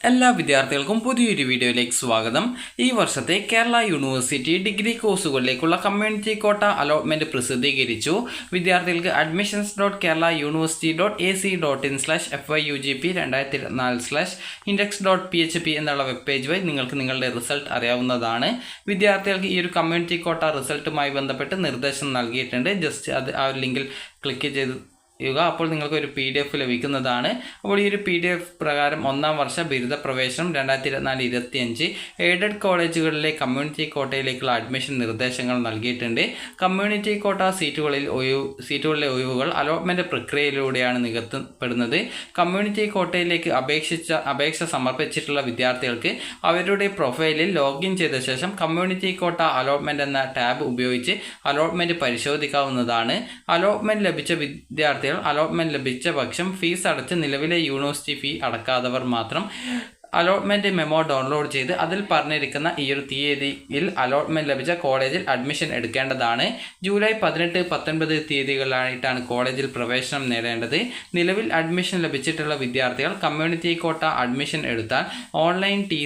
എല്ലാ വിദ്യാർത്ഥികൾക്കും പുതിയൊരു വീഡിയോയിലേക്ക് സ്വാഗതം. ഈ വർഷത്തെ കേരള യൂണിവേഴ്സിറ്റി ഡിഗ്രി കോഴ്സുകളിലേക്കുള്ള കമ്മ്യൂണിറ്റി കോട്ട അലോട്ട്മെൻറ്റ് പ്രസിദ്ധീകരിച്ചു. വിദ്യാർത്ഥികൾക്ക് admissions.keralauniversity.ac.in/fyugp 2024/index.php എന്നുള്ള വെബ് പേജ് വഴി നിങ്ങൾക്ക് നിങ്ങളുടെ റിസൾട്ട് അറിയാവുന്നതാണ്. വിദ്യാർത്ഥികൾക്ക് ഈ ഒരു കമ്മ്യൂണിറ്റി കോട്ട റിസൾട്ടുമായി ബന്ധപ്പെട്ട് നിർദ്ദേശം നൽകിയിട്ടുണ്ട്. ജസ്റ്റ് ആ ഒരു ലിങ്കിൽ ക്ലിക്ക് ചെയ്ത് അപ്പോൾ നിങ്ങൾക്ക് ഒരു PDF ലഭിക്കുന്നതാണ്. അപ്പോൾ ഈ ഒരു PDF പ്രകാരം ഒന്നാം വർഷ ബിരുദ പ്രവേശനം 2024-25 എയ്ഡഡ് കോളേജുകളിലെ കമ്മ്യൂണിറ്റി കോട്ടയിലേക്കുള്ള അഡ്മിഷൻ നിർദ്ദേശങ്ങൾ നൽകിയിട്ടുണ്ട്. കമ്മ്യൂണിറ്റി കോട്ട സീറ്റുകളിലെ ഒഴിവുകൾ അലോട്ട്മെൻറ്റ് പ്രക്രിയയിലൂടെയാണ് നികത്തപ്പെടുന്നത്. കമ്മ്യൂണിറ്റി കോട്ടയിലേക്ക് അപേക്ഷ സമർപ്പിച്ചിട്ടുള്ള വിദ്യാർത്ഥികൾക്ക് അവരുടെ പ്രൊഫൈലിൽ ലോഗിൻ ചെയ്ത ശേഷം കമ്മ്യൂണിറ്റി കോട്ട അലോട്ട്മെൻറ്റ് എന്ന ടാബ് ഉപയോഗിച്ച് അലോട്ട്മെൻറ്റ് പരിശോധിക്കാവുന്നതാണ്. അലോട്ട്മെൻറ്റ് ലഭിച്ച വിദ്യാർത്ഥികൾ അലോട്ട്മെന്റ് ലഭിച്ച പക്ഷം ഫീസ് അടച്ച് നിലവിലെ യൂണിവേഴ്സിറ്റി ഫീ അടക്കാത്തവർ മാത്രം അലോട്ട്മെൻറ്റ് മെമ്മോ ഡൗൺലോഡ് ചെയ്ത് അതിൽ പറഞ്ഞിരിക്കുന്ന ഈ ഒരു തീയതിയിൽ അലോട്ട്മെൻറ്റ് ലഭിച്ച കോളേജിൽ അഡ്മിഷൻ എടുക്കേണ്ടതാണ്. ജൂലൈ 18, 19 തീയതികളിലായിട്ടാണ് കോളേജിൽ പ്രവേശനം നേടേണ്ടത്. നിലവിൽ അഡ്മിഷൻ ലഭിച്ചിട്ടുള്ള വിദ്യാർത്ഥികൾ കമ്മ്യൂണിറ്റി കോട്ട അഡ്മിഷൻ എടുത്താൽ ഓൺലൈൻ ടി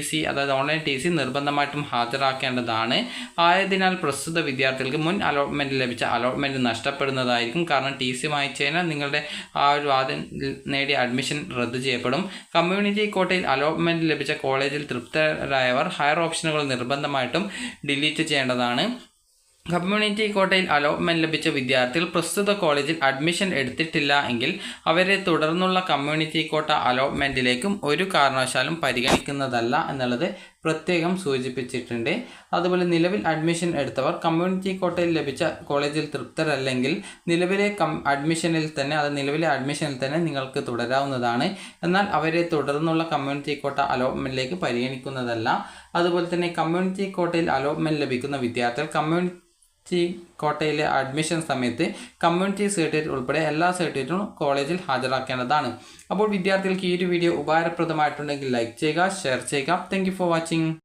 സി നിർബന്ധമായിട്ടും ഹാജരാക്കേണ്ടതാണ്. ആയതിനാൽ പ്രസ്തുത വിദ്യാർത്ഥികൾക്ക് മുൻ അലോട്ട്മെൻറ്റ് ലഭിച്ച അലോട്ട്മെൻറ്റ് നഷ്ടപ്പെടുന്നതായിരിക്കും. കാരണം ടി സി വാങ്ങിച്ചു കഴിഞ്ഞാൽ നിങ്ങളുടെ ആ ഒരു ആദ്യം നേടിയ അഡ്മിഷൻ റദ്ദ് ചെയ്യപ്പെടും. കമ്മ്യൂണിറ്റി കോട്ടയിൽ അലോട്ട്മെൻറ്റ് ലഭിച്ച കോളേജിൽ തൃപ്തരായവർ ഹയർ ഓപ്ഷനുകൾ നിർബന്ധമായിട്ടും ഡിലീറ്റ് ചെയ്യേണ്ടതാണ്. കമ്മ്യൂണിറ്റി കോട്ടയിൽ അലോട്ട്മെൻറ്റ് ലഭിച്ച വിദ്യാർത്ഥികൾ പ്രസ്തുത കോളേജിൽ അഡ്മിഷൻ എടുത്തിട്ടില്ല എങ്കിൽ അവരെ തുടർന്നുള്ള കമ്മ്യൂണിറ്റി കോട്ട അലോട്ട്മെൻറ്റിലേക്കും ഒരു കാരണവശാലും പരിഗണിക്കുന്നതല്ല എന്നുള്ളത് പ്രത്യേകം സൂചിപ്പിച്ചിട്ടുണ്ട്. അതുപോലെ നിലവിൽ അഡ്മിഷൻ എടുത്തവർ കമ്മ്യൂണിറ്റി കോട്ടയിൽ ലഭിച്ച കോളേജിൽ തൃപ്തരല്ലെങ്കിൽ നിലവിലെ അഡ്മിഷനിൽ തന്നെ നിങ്ങൾക്ക് തുടരാവുന്നതാണ്. എന്നാൽ അവരെ തുടർന്നുള്ള കമ്മ്യൂണിറ്റി കോട്ട അലോട്ട്മെൻറ്റിലേക്ക് പരിഗണിക്കുന്നതല്ല. അതുപോലെ തന്നെ കമ്മ്യൂണിറ്റി കോട്ടയിൽ അലോട്ട്മെൻറ്റ് ലഭിക്കുന്ന വിദ്യാർത്ഥികൾ കമ്മ്യൂണിറ്റി കോട്ടയിലെ അഡ്മിഷൻ സമയത്ത് കമ്മ്യൂണിറ്റി സർട്ടിഫിക്കറ്റ് ഉൾപ്പെടെ എല്ലാ സർട്ടിഫിക്കറ്റും കോളേജിൽ ഹാജരാക്കേണ്ടതാണ്. അപ്പോൾ വിദ്യാർത്ഥികൾക്ക് ഈ ഒരു വീഡിയോ ഉപകാരപ്രദമായിട്ടുണ്ടെങ്കിൽ ലൈക്ക് ചെയ്യുക, ഷെയർ ചെയ്യുക. Thank you for watching.